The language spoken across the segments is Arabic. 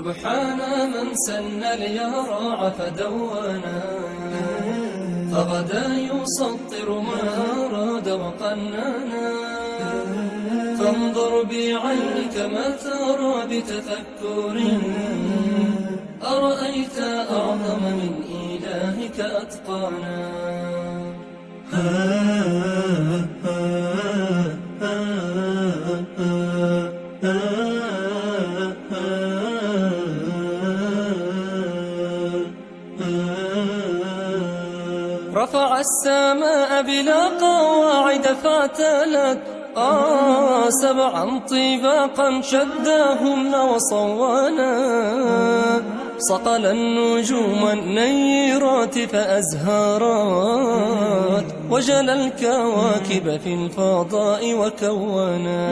سبحان من سن اليرع فدونا، فغدا يسطر ما أراد وقنانا. فانظر بعينك ما ترى بتفكر، أرأيت أعظم من إلهك أتقانا. رفع السماء بلا قواعد فاعتلت، سبعا طباقا شداهن وصوانا. صقل النجوم النيرات فأزهرات، وجل الكواكب في الفضاء وكونا.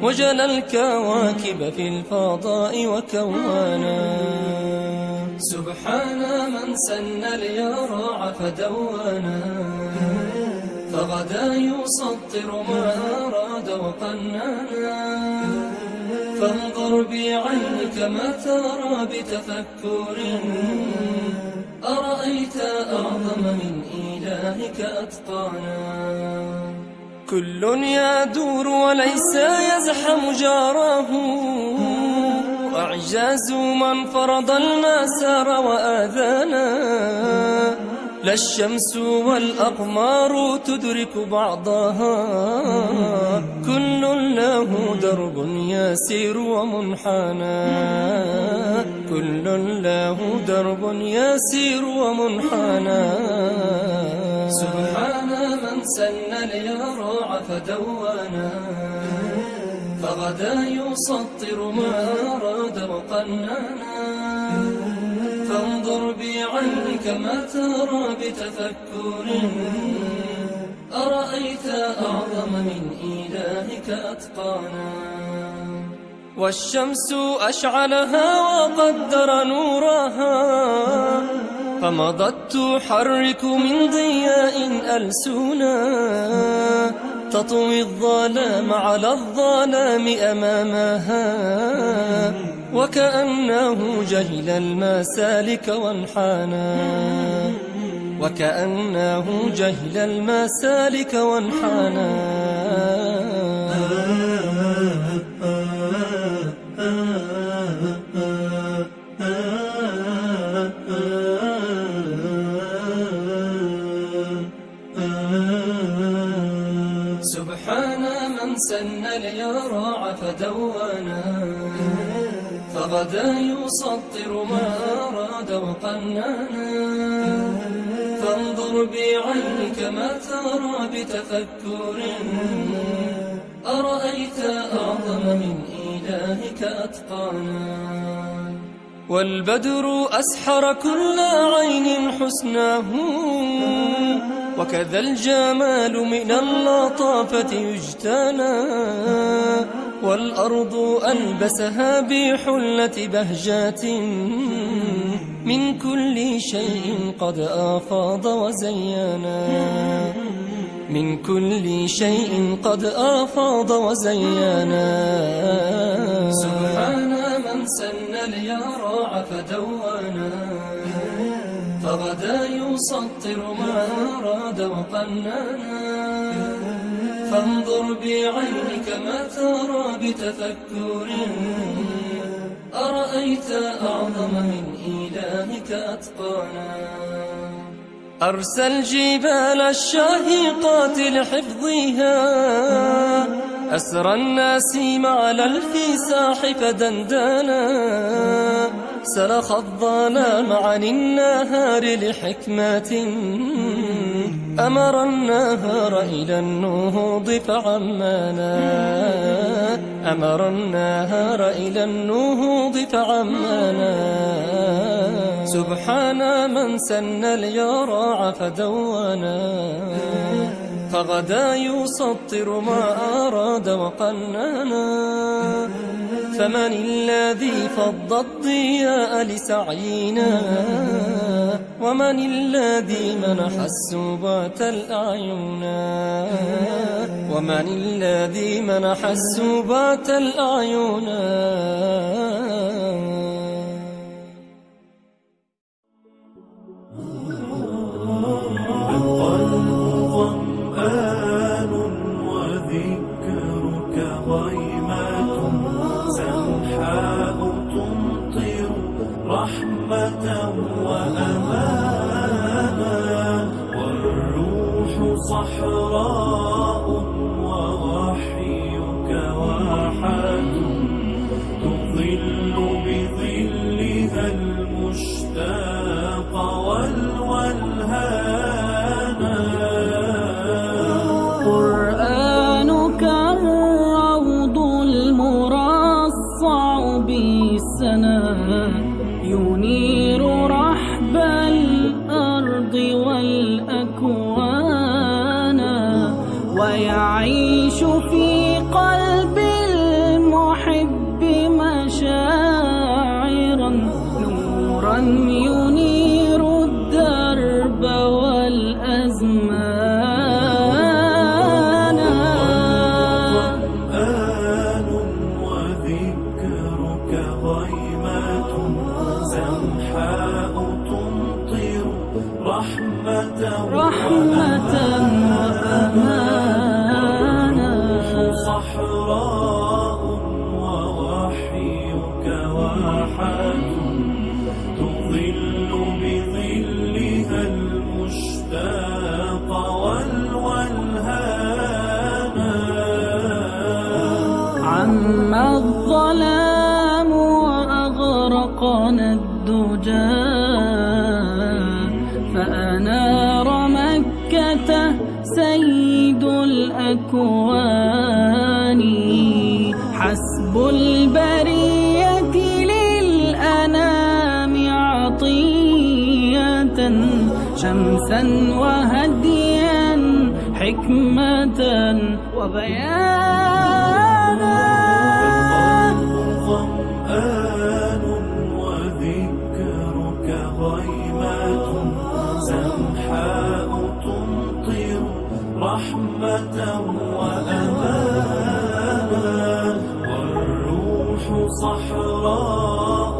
وجل الكواكب في الفضاء وكونا. سبحان من سن اليرع فدونا، فغدا يسطر ما أراد وقنانا. فانظر بعينك ما ترى بتفكر، أرأيت أعظم من إلهك أتقانا. كل يدور وليس يزحم جاره، أعجاز من فرض المسار وآذانا. لا الشمس والأقمار تدرك بعضها، كل له درب يسير ومنحنى. كل له درب يسير ومنحنى. سبحان من سن اليرع فدونا، فغدا يسطر ما أراد وقنانا. فانظر بعينك ما ترى بتفكر، أرأيت أعظم من إلهك أتقانا. والشمس أشعلها وقدر نورها، فمضت تحرك من ضياء ألسنا. تطوي الظلام على الظلام أمامها، وكأنه جهل المسالك وانحنى. وكأنه جهل المسالك وانحنى. سبحان من سن اليرع فدونا، فغدا يسطر ما أراد وقنانا. فانظر بعينك ما ترى بتفكر، أرأيت أعظم من إلهك أتقانا. والبدر أسحر كل عين حسناه، وكذا الجمال من اللطافة يجتنى. والأرض ألبسها بحلة بهجات، من كل شيء قد أفاض وزينا. من كل شيء قد أفاض وزينا. سبحان من سن اليرع فدونا، فغدا يسطر ما أراد وقنانا. فانظر بعينك ما ترى بتفكر، أرأيت أعظم من إلهك أتقانا. أرسى الجبال الشاهقات لحفظها، أسرى النسيم على الفساح فدندانا. سلخ الظلام عن النهار لحكمة، أمر النهار إلى النهوض فعمانا. أمر النهار إلى النهوض فعمانا. سبحان من سن اليرع فدونا، فغدا يسطر ما أراد وقنانا. فمن الذي فض الضياء لسعينا، ومن الذي منح السبات الأعين، ومن الذي منح السبات الأعين. رحمة وأمانا، والروح صحراء ووحيك واحد، تظل بظلها المشتاق والولهانا. قرآنك الروض المرصع بالسنا، ينير رحب الأرض والأكوان، ويعيش في قلب المحب مشاعرا، نورا ينير الدرب والأزمان. ظمآن وذكرك غيمة سمحاء تمطر رحمة وأمانا، صحراء ووحيك واحد، تظل بظلها المشتاق والولهانا. عم الظلام وأغرقنا الدجى، فأنار مكة سيد الأكوان، حسب البرية للأنام عطية، شمسا وهديا حكمة وبيانا. ظمآن وذكرك غيمة سمحاء تمطر رحمة وأمانا، والروح صحراء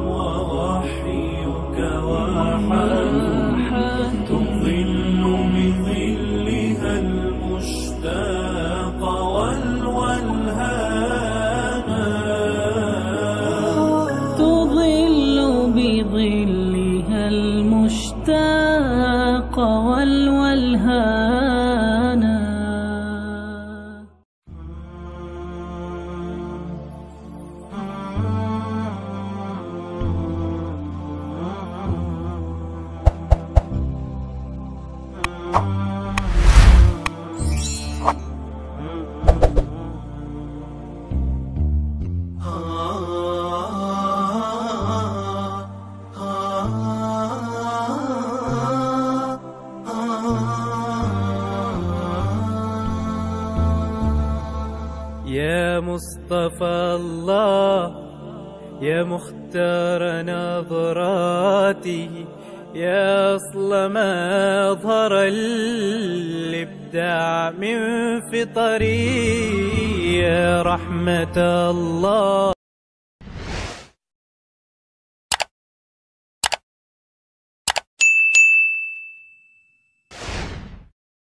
ووحيك واحد، تظل بظلها المشتاق والولهانا. تظل بظلها المشتاق والولهانا. يا مصطفى الله، يا مختار نظراتي، يا أصل ما أظهر الإبداع من فطري، يا رحمة الله.